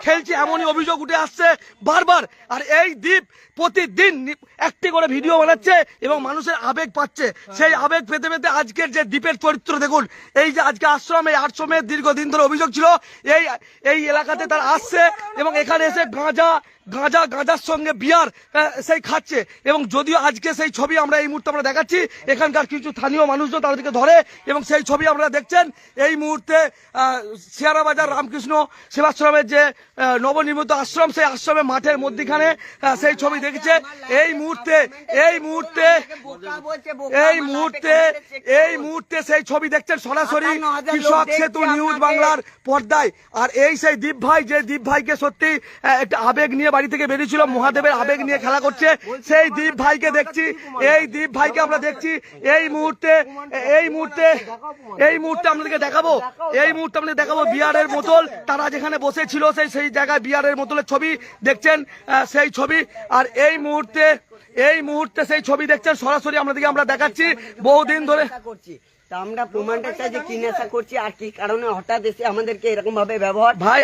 খেলছে, এমনই অভিযোগ উঠে আসছে বারবার। আর এই দ্বীপ প্রতিদিন একটি করে ভিডিও বানাচ্ছে এবং মানুষের আবেগ পাচ্ছে। সেই আবেগ পেতে পেতে আজকের যে দ্বীপের চরিত্র দেখুন। এই যে আজকে আশ্রম, এই আশ্রমের দীর্ঘদিন ধরে অভিযোগ ছিল এই এলাকাতে তারা আসছে এবং এখানে এসে গাঁজার সঙ্গে বিয়ার সেই খাচ্ছে। এবং যদিও আজকে সেই ছবি আমরা এই মুহূর্তে আমরা দেখাচ্ছি, এখানকার কিছু স্থানীয় মানুষজন তাদেরকে ধরে এবং সেই ছবি আপনারা দেখছেন এই মুহূর্তে শিয়ারাবাজার রামকৃষ্ণ সেবাশ্রমের যে নবনির্মিত আশ্রম, সেই আশ্রমের মাঠের মধ্যখানে সেই ছবি দেখেছে। এই মুহূর্তে সেই ছবি দেখছেন সরাসরি কৃষক সেতু নিউজ বাংলার পর্দায়। আর এই সেই দীপ ভাই, যে দীপ ভাইকে সত্যি একটা আবেগ নিয়ে বাড়ি থেকে বেরিয়েছিল, মহাদেবের আবেগ নিয়ে খেলা করছে, সেই দীপ ভাইকে দেখছি। এই দীপ ভাইকে আমরা দেখছি এই মুহূর্তে আপনাদেরকে দেখাবো। এই মুহূর্তে আপনাদের দেখাবো বিয়ারের বোতল, তারা যেখানে বসেছিল সেই জায়গায় বিয়ারের বোতলের ছবি দেখছেন, সেই ছবি। আর এই মুহূর্তে সেই ছবি দেখছেন সরাসরি আপনাদেরকে আমরা দেখাচ্ছি। বহুদিন ধরে আমরা প্রমাণটা চাই যে কি নেশা করছি আর কি কারণে হঠাৎ এসে আমাদেরকে এরকম ভাবে ব্যবহার। ভাই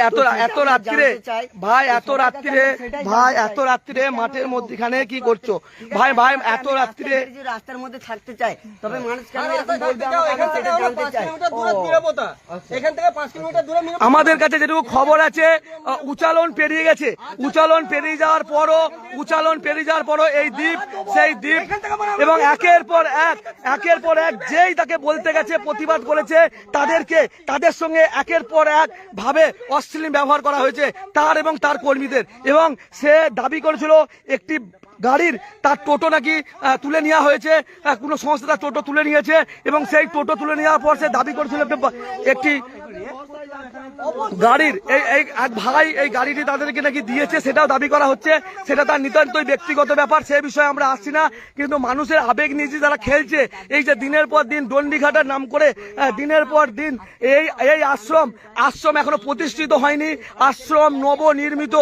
এত রাত্রিরে মাঠের মধ্যখানে কি করছো ভাই? এত রাত্রিরে রাস্তার মধ্যে থাকতে চাই, তবে মানুষ কেন এরকম বলবে আমরা সেটা জানতে চাই। আমাদের কাছে যেটুকু খবর আছে, উচালন পেরিয়ে গেছে। উচালন পেরিয়ে যাওয়ার পরও এই দ্বীপ, সেই দ্বীপ এবং একের পর এক যেই তাকে বলতে গেছে, প্রতিবাদ করেছে, তাদের সঙ্গে একের পর এক ভাবে অশ্লীল ব্যবহার করা হয়েছে তার এবং তার কর্মীদের। এবং সে দাবি করেছিল একটি গাড়ির তার টোটো নাকি তুলে নেওয়া হয়েছে, কোনো সংস্থা তার টোটো তুলে নিয়েছে এবং সেই টোটো তুলে নেওয়ার পর সে দাবি করেছিল একটি গাড়ির এক ভাই এই গাড়িটি তাদেরকে নাকি দিয়েছে, সেটাও দাবি করা হচ্ছে। সেটা তার নিতান্তই ব্যক্তিগত ব্যাপার, সে বিষয়ে আমরা আসছি না। কিন্তু মানুষের আবেগ নিয়ে যারা খেলছে, এই যে দিনের পর দিন ডন্ডিঘাটার নাম করে দিনের পর দিন এই আশ্রম এখনো প্রতিষ্ঠিত হয়নি। আশ্রম নবনির্মিত